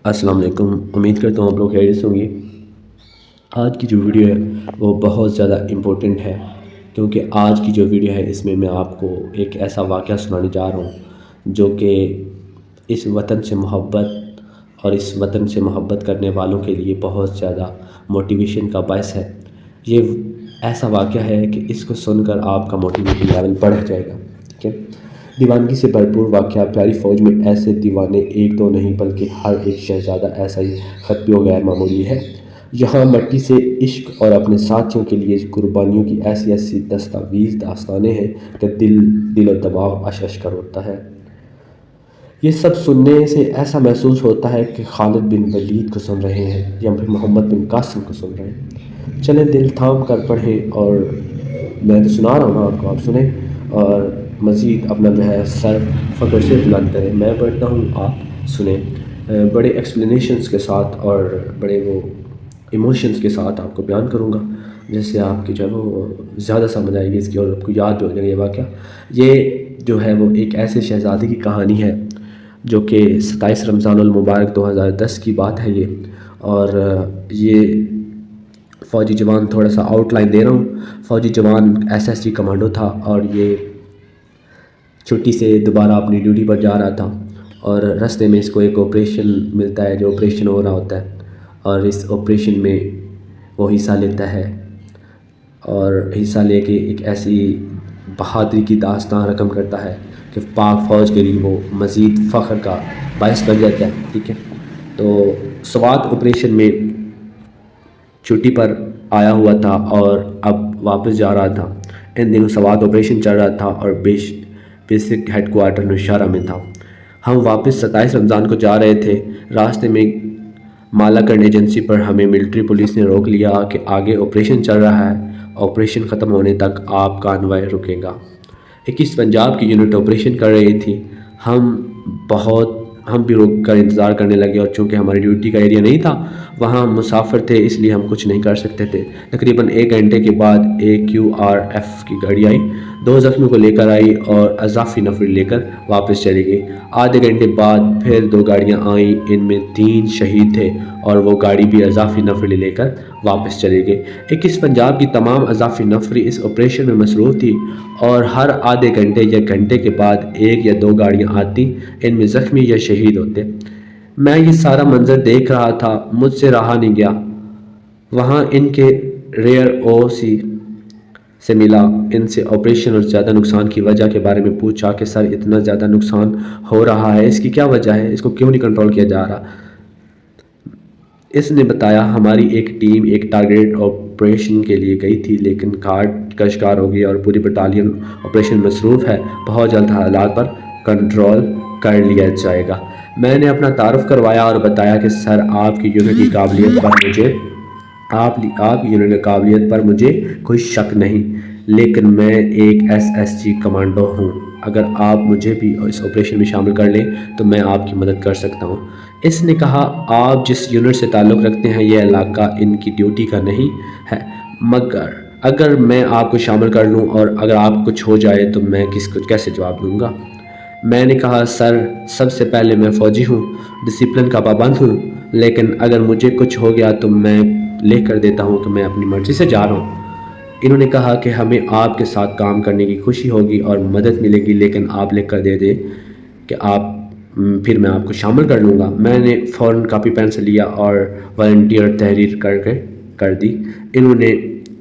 السلام علیکم۔ امید کرتا ہوں آپ لوگ خیریت سے ہوں گے۔ آج کی جو ویڈیو ہے وہ بہت زیادہ امپورٹنٹ ہے، کیونکہ آج کی جو ویڈیو ہے اس میں میں آپ کو ایک ایسا واقعہ سنانے جا رہا ہوں جو کہ اس وطن سے محبت اور اس وطن سے محبت کرنے والوں کے لیے بہت زیادہ موٹیویشن کا باعث ہے۔ یہ ایسا واقعہ ہے کہ اس کو سن کر آپ کا موٹیویشن لیول بڑھ جائے گا، ٹھیک ہے۔ دیوانگی سے بھرپور واقعہ۔ پیاری فوج میں ایسے دیوانے ایک دو نہیں بلکہ ہر ایک شہزادہ ایسا ہی خطبی و غیر معمولی ہے۔ یہاں مٹی سے عشق اور اپنے ساتھیوں کے لیے قربانیوں کی ایسی ایسی دستاویز داستانیں ہیں کہ دل و دماغ اش اش کر اٹھتا ہے۔ یہ سب سننے سے ایسا محسوس ہوتا ہے کہ خالد بن ولید کو سن رہے ہیں یا پھر محمد بن قاسم کو سن رہے ہیں۔ چلیں دل تھام کر پڑھیں، اور میں تو سنا رہا ہوں آپ کو، آپ سنیں اور مزید اپنا جو ہے سر فخر سے بلند کریں۔ میں پڑھتا ہوں، آپ سنیں بڑے ایکسپلینیشنز کے ساتھ اور بڑے وہ ایموشنز کے ساتھ آپ کو بیان کروں گا، جس سے آپ کی جو ہے وہ زیادہ سمجھ آئے گی اس کی، اور آپ کو یاد ہو جائے گا یہ واقعہ۔ یہ جو ہے وہ ایک ایسے شہزادے کی کہانی ہے جو کہ 27 رمضان المبارک 2010 کی بات ہے یہ، اور یہ فوجی جوان، تھوڑا سا آؤٹ لائن دے رہا ہوں۔ فوجی جوان SSG کمانڈو تھا، اور یہ چھٹی سے دوبارہ اپنی ڈیوٹی پر جا رہا تھا، اور راستے میں اس کو ایک آپریشن ملتا ہے، جو آپریشن ہو رہا ہوتا ہے، اور اس آپریشن میں وہ حصہ لیتا ہے، اور حصہ لے کے ایک ایسی بہادری کی داستان رقم کرتا ہے کہ پاک فوج کے لیے وہ مزید فخر کا باعث بن جاتا ہے، ٹھیک ہے۔ تو سوات آپریشن میں چھٹی پر آیا ہوا تھا اور اب واپس جا رہا تھا۔ ان دنوں سوات آپریشن چل رہا تھا اور بیسک ہیڈ کوارٹر نوشہرہ میں تھا۔ ہم واپس 27 رمضان کو جا رہے تھے۔ راستے میں مالاکنڈ ایجنسی پر ہمیں ملٹری پولیس نے روک لیا کہ آگے آپریشن چل رہا ہے، آپریشن ختم ہونے تک آپ کا کانوائے رکے گا۔ 21 پنجاب کی یونٹ آپریشن کر رہی تھی۔ ہم بھی رک کر انتظار کرنے لگے، اور چونکہ ہماری ڈیوٹی کا ایریا نہیں تھا، وہاں ہم مسافر تھے، اس لیے ہم کچھ نہیں کر سکتے تھے۔ تقریباً 1 گھنٹے کے بعد AQRF کی گاڑی آئی، 2 زخمیوں کو لے کر آئی اور اضافی نفر لے کر واپس چلی گئی۔ آدھے گھنٹے بعد پھر 2 گاڑیاں آئیں، ان میں 3 شہید تھے، اور وہ گاڑی بھی اضافی نفر لے کر واپس چلی گئی۔ 21 پنجاب کی تمام اضافی نفری اس آپریشن میں مصروف تھی، اور ہر آدھے گھنٹے یا گھنٹے کے بعد 1 یا 2 گاڑیاں آتی، ان میں زخمی یا شہید ہوتے۔ میں یہ سارا منظر دیکھ رہا تھا، مجھ سے رہا نہیں گیا۔ وہاں ان کے ریئر OC سے ملا، ان سے آپریشن اور زیادہ نقصان کی وجہ کے بارے میں پوچھا کہ سر اتنا زیادہ نقصان ہو رہا ہے، اس کی کیا وجہ ہے، اس کو کیوں نہیں کنٹرول کیا جا رہا؟ اس نے بتایا ہماری ایک ٹیم ایک ٹارگیٹ آپریشن کے لیے گئی تھی، لیکن کارڈ کا شکار ہو گئی اور پوری بٹالین آپریشن مصروف ہے، بہت جلد حالات پر کنٹرول کر لیا جائے گا۔ میں نے اپنا تعارف کروایا اور بتایا کہ سر آپ کی یونٹ کی قابلیت پر مجھے کوئی شک نہیں، لیکن میں ایک SSG کمانڈو ہوں۔ اگر آپ مجھے بھی اس آپریشن میں شامل کر لیں تو میں آپ کی مدد کر سکتا ہوں۔ اس نے کہا آپ جس یونٹ سے تعلق رکھتے ہیں یہ علاقہ ان کی ڈیوٹی کا نہیں ہے، مگر اگر میں آپ کو شامل کر لوں اور اگر آپ کو کچھ ہو جائے تو میں کیسے جواب دوں گا؟ میں نے کہا سر سب سے پہلے میں فوجی ہوں، ڈسپلن کا پابند ہوں، لیکن اگر مجھے کچھ ہو گیا تو میں لکھ کر دیتا ہوں کہ میں اپنی مرضی سے جا رہا ہوں۔ انہوں نے کہا کہ ہمیں آپ کے ساتھ کام کرنے کی خوشی ہوگی اور مدد ملے گی، لیکن آپ لکھ کر دے دیں کہ پھر میں آپ کو شامل کر لوں گا۔ میں نے فوراً کاپی پین سے لیا اور والنٹیئر تحریر کر دی۔ انہوں نے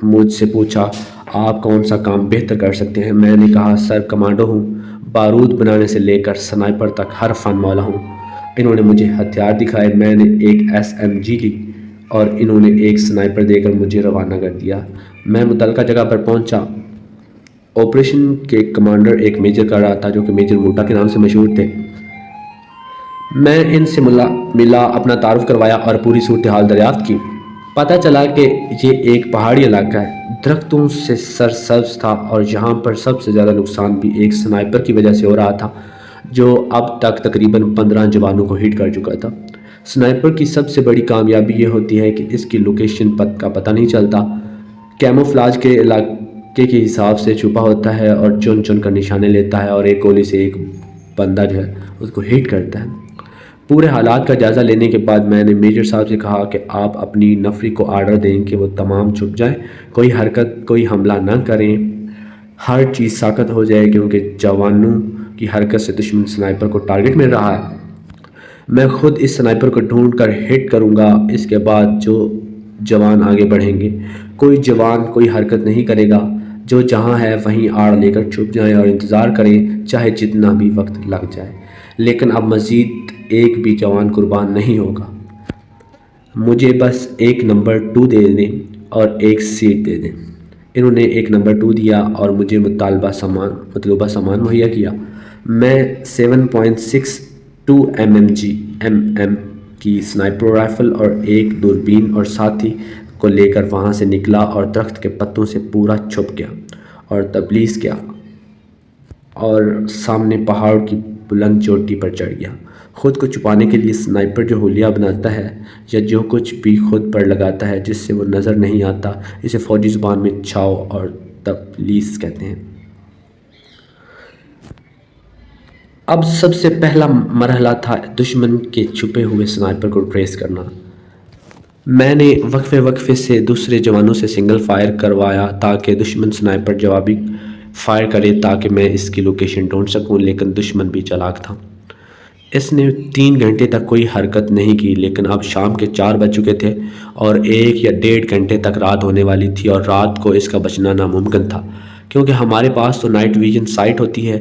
مجھ سے پوچھا آپ کون سا کام بہتر کر سکتے ہیں؟ میں نے کہا سر کمانڈو ہوں، بارود بنانے سے لے کر سنائپر تک ہر فن مولا ہوں۔ انہوں نے مجھے ہتھیار دکھائے، میں نے ایک SMG لی اور انہوں نے ایک سنائپر دے کر مجھے روانہ کر دیا۔ میں متعلقہ جگہ پر پہنچا۔ آپریشن کے کمانڈر ایک میجر کر رہا تھا جو کہ میجر موٹا کے نام سے مشہور تھے۔ میں ان سے ملا، اپنا تعارف کروایا اور پوری صورتحال دریافت کی۔ پتہ چلا کہ یہ ایک پہاڑی علاقہ ہے، درختوں سے سرسبز تھا، اور یہاں پر سب سے زیادہ نقصان بھی ایک سنائپر کی وجہ سے ہو رہا تھا جو اب تک تقریباً 15 جوانوں کو ہٹ کر چکا تھا۔ سنائپر کی سب سے بڑی کامیابی یہ ہوتی ہے کہ اس کی لوکیشن کا پتہ نہیں چلتا، کیموفلاج کے علاقے کے حساب سے چھپا ہوتا ہے اور چن کر نشانے لیتا ہے، اور ایک گولی سے ایک بندہ جو ہے اس کو ہٹ کرتا ہے۔ پورے حالات کا جائزہ لینے کے بعد میں نے میجر صاحب سے کہا کہ آپ اپنی نفری کو آرڈر دیں کہ وہ تمام چھپ جائیں، کوئی حرکت، کوئی حملہ نہ کریں، ہر چیز ساکت ہو جائے، کیونکہ جوانوں کی حرکت سے دشمن سنائپر کو ٹارگٹ مل رہا ہے۔ میں خود اس سنائپر کو ڈھونڈ کر ہٹ کروں گا۔ اس کے بعد جو جوان آگے بڑھیں گے، کوئی جوان کوئی حرکت نہیں کرے گا، جو جہاں ہے وہیں آڑ لے کر چھپ جائیں اور انتظار کریں، چاہے جتنا بھی وقت لگ جائے، لیکن اب مزید ایک بھی جوان قربان نہیں ہوگا۔ مجھے بس ایک نمبر 2 دے دیں اور ایک سیٹ دے دیں۔ انہوں نے ایک نمبر 2 دیا اور مجھے مطلوبہ سامان مہیا کیا۔ میں 7.62 mm کی سنائپر رائفل اور ایک دوربین اور ساتھی کو لے کر وہاں سے نکلا اور درخت کے پتوں سے پورا چھپ گیا اور تبلیغ کیا اور سامنے پہاڑ کی بلند چوٹی پر چڑھ گیا۔ خود کو چھپانے کے لیے سنائپر جو حلیہ بناتا ہے یا جو کچھ بھی خود پر لگاتا ہے جس سے وہ نظر نہیں آتا، اسے فوجی زبان میں چھاؤ اور تبلیغ کہتے ہیں۔ اب سب سے پہلا مرحلہ تھا دشمن کے چھپے ہوئے سنائپر کو ٹریس کرنا۔ میں نے وقفے سے دوسرے جوانوں سے سنگل فائر کروایا تاکہ دشمن سنائپر جوابی فائر کرے تاکہ میں اس کی لوکیشن ڈھونڈ سکوں، لیکن دشمن بھی چالاک تھا۔ اس نے 3 گھنٹے تک کوئی حرکت نہیں کی، لیکن اب شام کے 4 بج چکے تھے اور 1 یا 1.5 گھنٹے تک رات ہونے والی تھی، اور رات کو اس کا بچنا ناممکن تھا، کیونکہ ہمارے پاس تو نائٹ ویژن سائٹ ہوتی ہے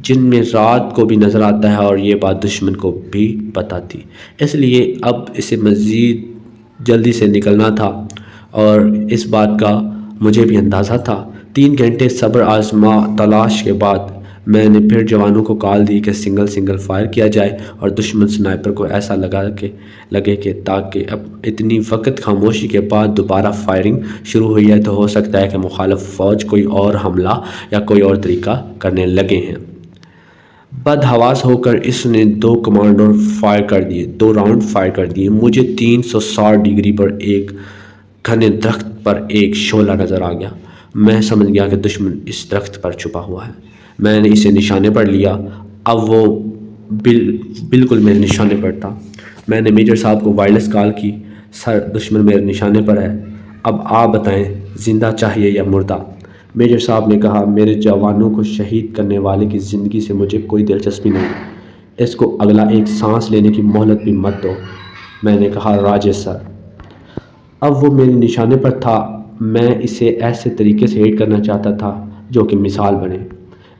جن میں رات کو بھی نظر آتا ہے، اور یہ بات دشمن کو بھی پتہ تھی۔ اس لیے اب اسے مزید جلدی سے نکلنا تھا اور اس بات کا مجھے بھی اندازہ تھا۔ 3 گھنٹے صبر آزما تلاش کے بعد میں نے پھر جوانوں کو کال دی کہ سنگل فائر کیا جائے اور دشمن سنائپر کو ایسا لگے کہ تاکہ اب اتنی وقت خاموشی کے بعد دوبارہ فائرنگ شروع ہوئی ہے تو ہو سکتا ہے کہ مخالف فوج کوئی اور حملہ یا کوئی اور طریقہ کرنے لگے ہیں۔ بدحواس ہو کر اس نے 2 راؤنڈ فائر کر دیے۔ مجھے 360 ڈگری پر ایک گھنے درخت پر ایک شعلہ نظر آ گیا۔ میں سمجھ گیا کہ دشمن اس درخت پر چھپا ہوا ہے۔ میں نے اسے نشانے پر لیا۔ اب وہ بالکل میرے نشانے پر تھا۔ میں نے میجر صاحب کو وائرلیس کال کی، سر دشمن میرے نشانے پر ہے، اب آپ بتائیں زندہ چاہیے یا مردہ؟ میجر صاحب نے کہا، میرے جوانوں کو شہید کرنے والے کی زندگی سے مجھے کوئی دلچسپی نہیں، اس کو اگلا ایک سانس لینے کی مہلت بھی مت دو۔ میں نے کہا، راجے سر۔ اب وہ میرے نشانے پر تھا۔ میں اسے ایسے طریقے سے ہٹ کرنا چاہتا تھا جو کہ مثال بنے۔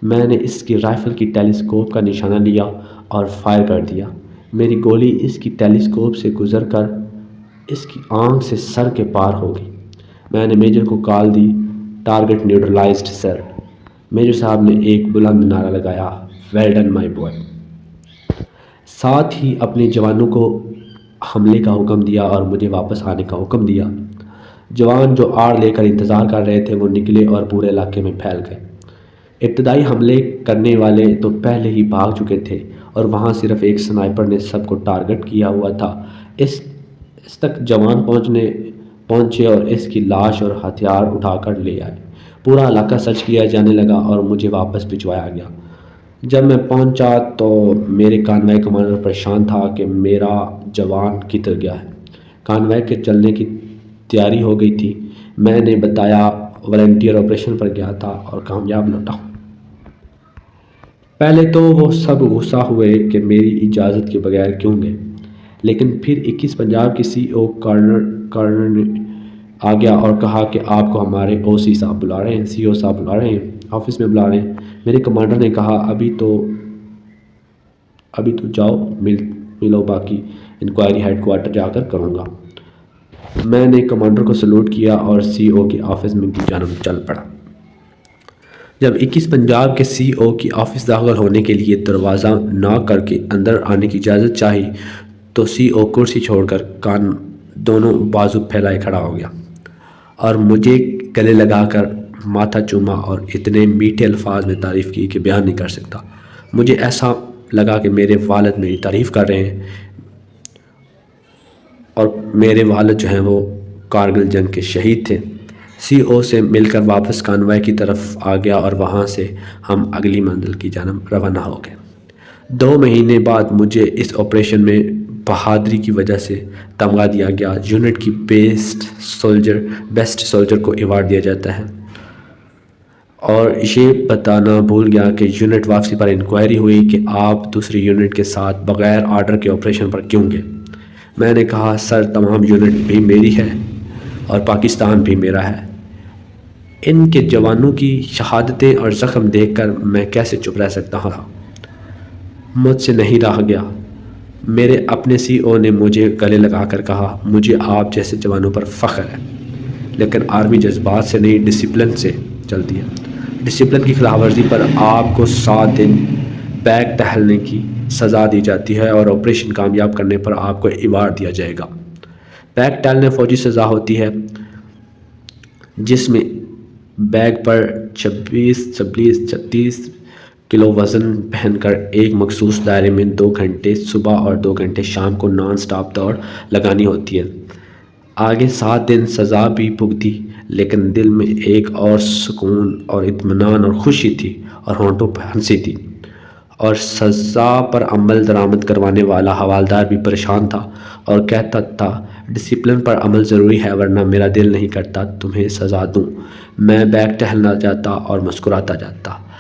میں نے اس کی رائفل کی ٹیلیسکوپ کا نشانہ لیا اور فائر کر دیا۔ میری گولی اس کی ٹیلیسکوپ سے گزر کر اس کی آنکھ سے سر کے پار ہو گئی۔ میں نے میجر کو کال دی، ٹارگٹ نیوٹرلائزڈ سر۔ میجر صاحب نے ایک بلند نعرہ لگایا، ویل ڈن مائی بوائے۔ ساتھ ہی اپنے جوانوں کو حملے کا حکم دیا اور مجھے واپس آنے کا حکم دیا۔ جوان جو آڑ لے کر انتظار کر رہے تھے وہ نکلے اور پورے علاقے میں پھیل گئے۔ ابتدائی حملے کرنے والے تو پہلے ہی بھاگ چکے تھے اور وہاں صرف ایک سنائپر نے سب کو ٹارگٹ کیا ہوا تھا۔ اس تک جوان پہنچے اور اس کی لاش اور ہتھیار اٹھا کر لے آئے۔ پورا علاقہ سرچ کیا جانے لگا اور مجھے واپس بھجوایا گیا۔ جب میں پہنچا تو میرے کانوائے کمانڈر پریشان تھا کہ میرا جوان کدھر گیا ہے۔ کانوائے کے چلنے کی تیاری ہو گئی تھی۔ میں نے بتایا والنٹیئر آپریشن پر گیا تھا اور کامیاب لوٹا۔ پہلے تو وہ سب غصہ ہوئے کہ میری اجازت کے بغیر کیوں گئے، لیکن پھر 21 پنجاب کی سی او کارنر نے آ گیا اور کہا کہ آپ کو ہمارے سی او صاحب بلا رہے ہیں، آفس میں بلا رہے ہیں۔ میرے کمانڈر نے کہا، ابھی تو جاؤ ملو، باقی انکوائری ہیڈ کوارٹر جا کر کروں گا۔ میں نے کمانڈر کو سلوٹ کیا اور سی او کے آفس میں کی جانب چل پڑا۔ جب 21 پنجاب کے سی او کی آفس داخل ہونے کے لیے دروازہ ناک کر کے اندر آنے کی اجازت چاہی تو سی او کرسی چھوڑ کر دونوں بازو پھیلائے کھڑا ہو گیا اور مجھے گلے لگا کر ماتھا چوما اور اتنے میٹھے الفاظ میں تعریف کی کہ بیان نہیں کر سکتا۔ مجھے ایسا لگا کہ میرے والد میری تعریف کر رہے ہیں، اور میرے والد جو ہیں وہ کارگل جنگ کے شہید تھے۔ سی او سے مل کر واپس کانوائے کی طرف آ گیا اور وہاں سے ہم اگلی منزل کی جانب روانہ ہو گئے۔ 2 مہینے بعد مجھے اس آپریشن میں بہادری کی وجہ سے تمغہ دیا گیا. یونٹ کی بیسٹ سولجر کو ایوارڈ دیا جاتا ہے. اور یہ بتانا بھول گیا کہ یونٹ واپسی پر انکوائری ہوئی کہ آپ دوسری یونٹ کے ساتھ بغیر آرڈر کے آپریشن پر کیوں گئے. میں نے کہا سر تمام یونٹ بھی میری ہے اور پاکستان بھی میرا ہے. ان کے جوانوں کی شہادتیں اور زخم دیکھ کر میں کیسے چپ رہ سکتا تھا. مجھ سے نہیں رہا گیا. میرے اپنے CO نے مجھے گلے لگا کر کہا مجھے آپ جیسے جوانوں پر فخر ہے، لیکن آرمی جذبات سے نہیں ڈسپلن سے چلتی ہے. ڈسپلن کی خلاف ورزی پر آپ کو 7 دن بیگ ٹہلنے کی سزا دی جاتی ہے اور آپریشن کامیاب کرنے پر آپ کو ایوارڈ دیا جائے گا. بیگ ٹہلنے فوجی سزا ہوتی ہے جس میں بیگ پر 36 کلو وزن پہن کر ایک مخصوص دائرے میں 2 گھنٹے صبح اور 2 گھنٹے شام کو نان سٹاپ دوڑ لگانی ہوتی ہے. آگے 7 دن سزا بھی بھگتی، لیکن دل میں ایک اور سکون اور اطمینان اور خوشی تھی اور ہونٹوں پہ ہنسی تھی. اور سزا پر عمل درآمد کروانے والا حوالدار بھی پریشان تھا اور کہتا تھا ڈسپلن پر عمل ضروری ہے ورنہ میرا دل نہیں کرتا تمہیں سزا دوں. میں بیگ ٹہلنا جاتا اور مسکراتا جاتا.